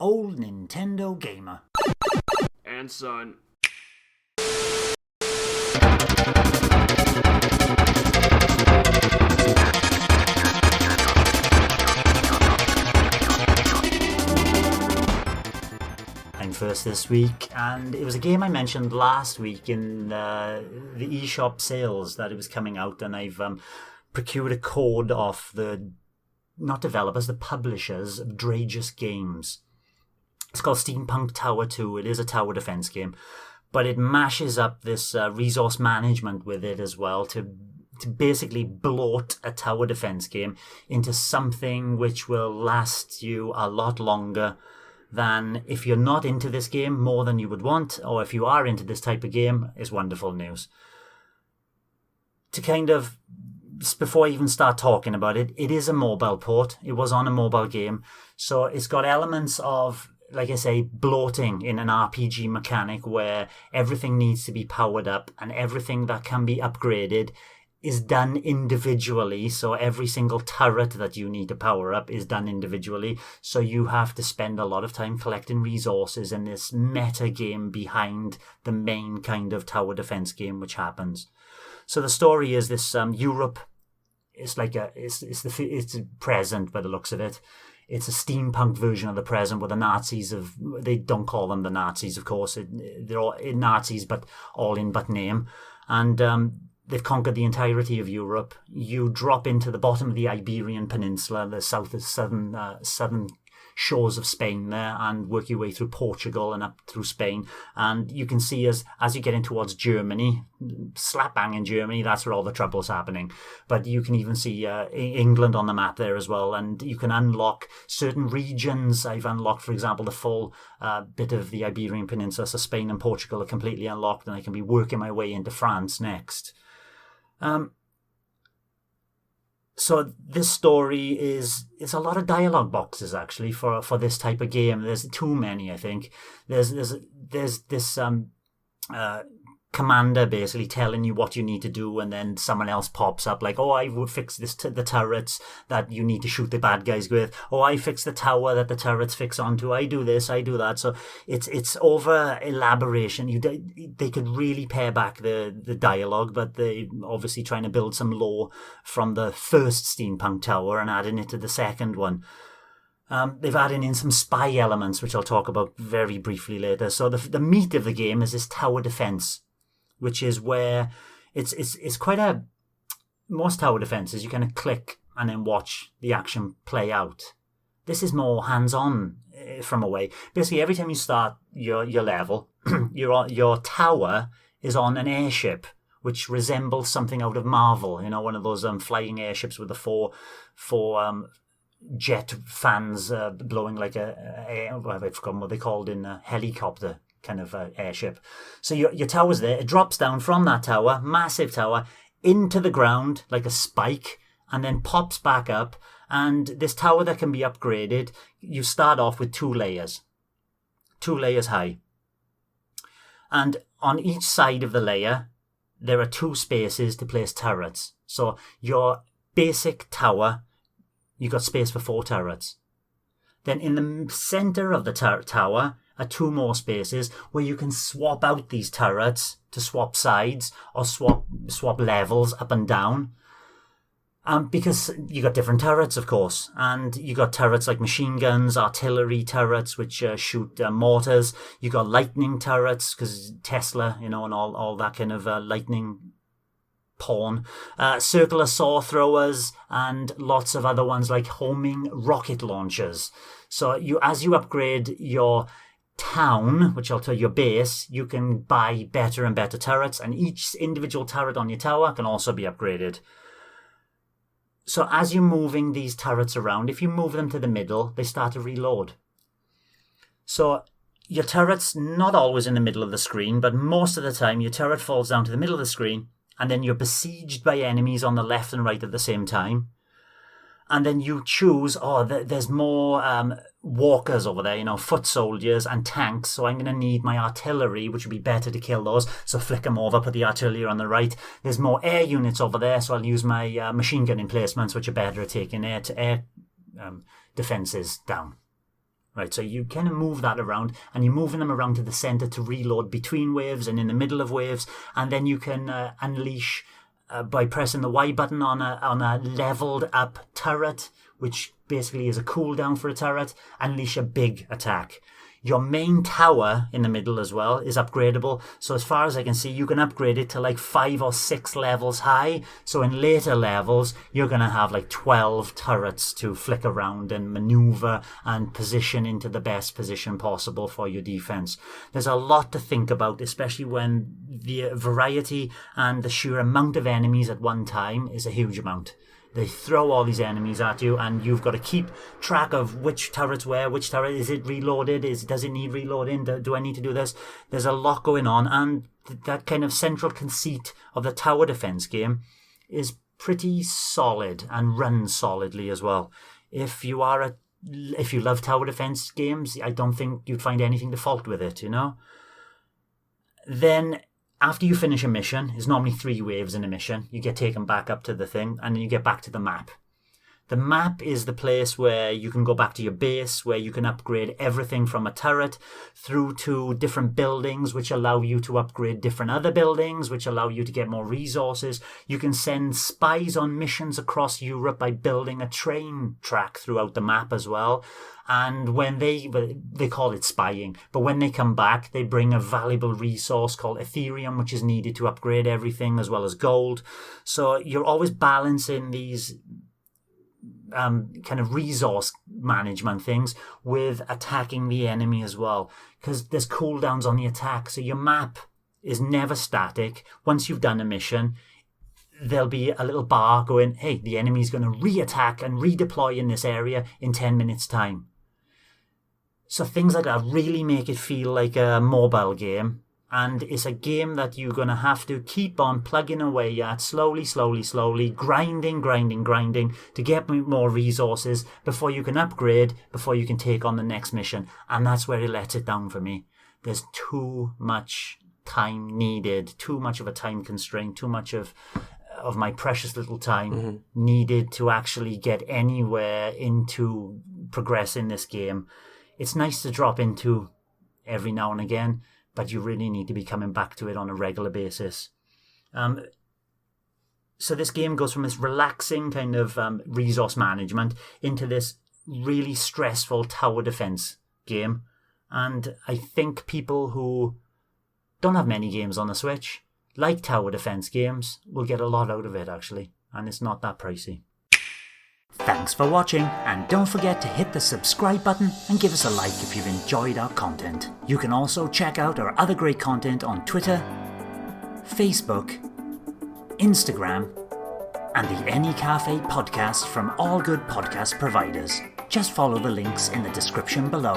old Nintendo gamer. And son. I'm first this week, and it was a game I mentioned last week in the eShop sales that it was coming out, and I've procured a code off the, not developers, the publishers of Dragus Games. It's called Steampunk Tower 2. It is a tower defense game, but it mashes up this resource management with it as well to basically bloat a tower defense game into something which will last you a lot longer than if you're not into this game more than you would want, or if you are into this type of game, is wonderful news. To kind of, before I even start talking about it, it is a mobile port. It was on a mobile game, so it's got elements of, like I say, bloating in an RPG mechanic where everything needs to be powered up and everything that can be upgraded is done individually. So every single turret that you need to power up is done individually. So you have to spend a lot of time collecting resources in this meta game behind the main kind of tower defense game which happens. So the story is this Europe. It's like it's present by the looks of it. It's a steampunk version of the present where the Nazis they don't call them the Nazis, of course. They're all Nazis, but all in but name. And they've conquered the entirety of Europe. You drop into the bottom of the Iberian Peninsula, the southern shores of Spain there, and work your way through Portugal and up through Spain. And you can see as you get in towards Germany, slap bang in Germany, that's where all the trouble's happening. But you can even see England on the map there as well, and you can unlock certain regions. I've unlocked, for example, the full bit of the Iberian Peninsula, so Spain and Portugal are completely unlocked, and I can be working my way into France next. So this story it's a lot of dialogue boxes actually for this type of game. There's too many, I think. There's this commander basically telling you what you need to do, and then someone else pops up like, oh, I would fix the turrets that you need to shoot the bad guys with. Oh, I fix the tower that the turrets fix onto. I do this, I do that. So it's over elaboration. They could really pare back the dialogue, but they obviously trying to build some lore from the first Steampunk Tower and adding it to the second one. They've added in some spy elements, which I'll talk about very briefly later. So the meat of the game is this tower defense, which is where it's quite a... Most tower defenses, you kind of click and then watch the action play out. This is more hands-on from away. Basically, every time you start your level, your tower is on an airship, which resembles something out of Marvel. One of those flying airships with the four jet fans blowing like I've forgotten what they're called in a helicopter kind of airship. So your tower's there. It drops down from that tower, massive tower, into the ground like a spike, and then pops back up. And this tower that can be upgraded, you start off with 2 layers high. And on each side of the layer, there are 2 spaces to place turrets. So your basic tower, you got space for 4 turrets. Then in the center of the tower are 2 more spaces where you can swap out these turrets to swap sides or swap levels up and down. Because you got different turrets, of course, and you got turrets like machine guns, artillery turrets which shoot mortars. You got lightning turrets because Tesla, and all that kind of lightning porn, circular saw throwers, and lots of other ones like homing rocket launchers. So as you upgrade your town, which I'll tell you, your base, you can buy better and better turrets, and each individual turret on your tower can also be upgraded. So as you're moving these turrets around, if you move them to the middle, they start to reload. So your turret's not always in the middle of the screen, but most of the time your turret falls down to the middle of the screen, and then you're besieged by enemies on the left and right at the same time. And then you choose, there's more walkers over there, foot soldiers and tanks, so I'm going to need my artillery, which would be better to kill those. So flick them over, put the artillery on the right. There's more air units over there, so I'll use my machine gun emplacements, which are better at taking air-to-air defences down. Right, so you kind of move that around, and you're moving them around to the center to reload between waves and in the middle of waves, and then you can unleash by pressing the Y button on a leveled up turret, which basically is a cooldown for a turret, unleash a big attack. Your main tower in the middle as well is upgradable. So as far as I can see, you can upgrade it to like 5 or 6 levels high. So in later levels, you're going to have like 12 turrets to flick around and maneuver and position into the best position possible for your defense. There's a lot to think about, especially when the variety and the sheer amount of enemies at one time is a huge amount. They throw all these enemies at you, and you've got to keep track of which turret's where, which turret, is it reloaded, does it need reloading, do I need to do this? There's a lot going on, and that kind of central conceit of the tower defense game is pretty solid and runs solidly as well. If you love tower defense games, I don't think you'd find anything to fault with it, you know? Then after you finish a mission, there's normally 3 waves in a mission. You get taken back up to the thing, and then you get back to the map. The map is the place where you can go back to your base, where you can upgrade everything from a turret through to different buildings, which allow you to upgrade different other buildings, which allow you to get more resources. You can send spies on missions across Europe by building a train track throughout the map as well. And when they call it spying, but when they come back, they bring a valuable resource called Ethereum, which is needed to upgrade everything, as well as gold. So you're always balancing these kind of resource management things with attacking the enemy as well, because there's cooldowns on the attack. So your map is never static. Once you've done a mission, there'll be a little bar going, hey, the enemy's going to re-attack and redeploy in this area in 10 minutes time. So things like that really make it feel like a mobile game. And it's a game that you're going to have to keep on plugging away at slowly, grinding to get more resources before you can upgrade, before you can take on the next mission. And that's where it lets it down for me. There's too much time needed, too much of a time constraint, too much of my precious little time needed to actually get anywhere into progressing this game. It's nice to drop into every now and again, but you really need to be coming back to it on a regular basis. So this game goes from this relaxing kind of resource management into this really stressful tower defense game. And I think people who don't have many games on the Switch, like tower defense games, will get a lot out of it, actually. And it's not that pricey. Thanks for watching, and don't forget to hit the subscribe button and give us a like if you've enjoyed our content. You can also check out our other great content on Twitter, Facebook, Instagram, and the N-E Café podcast from all good podcast providers. Just follow the links in the description below.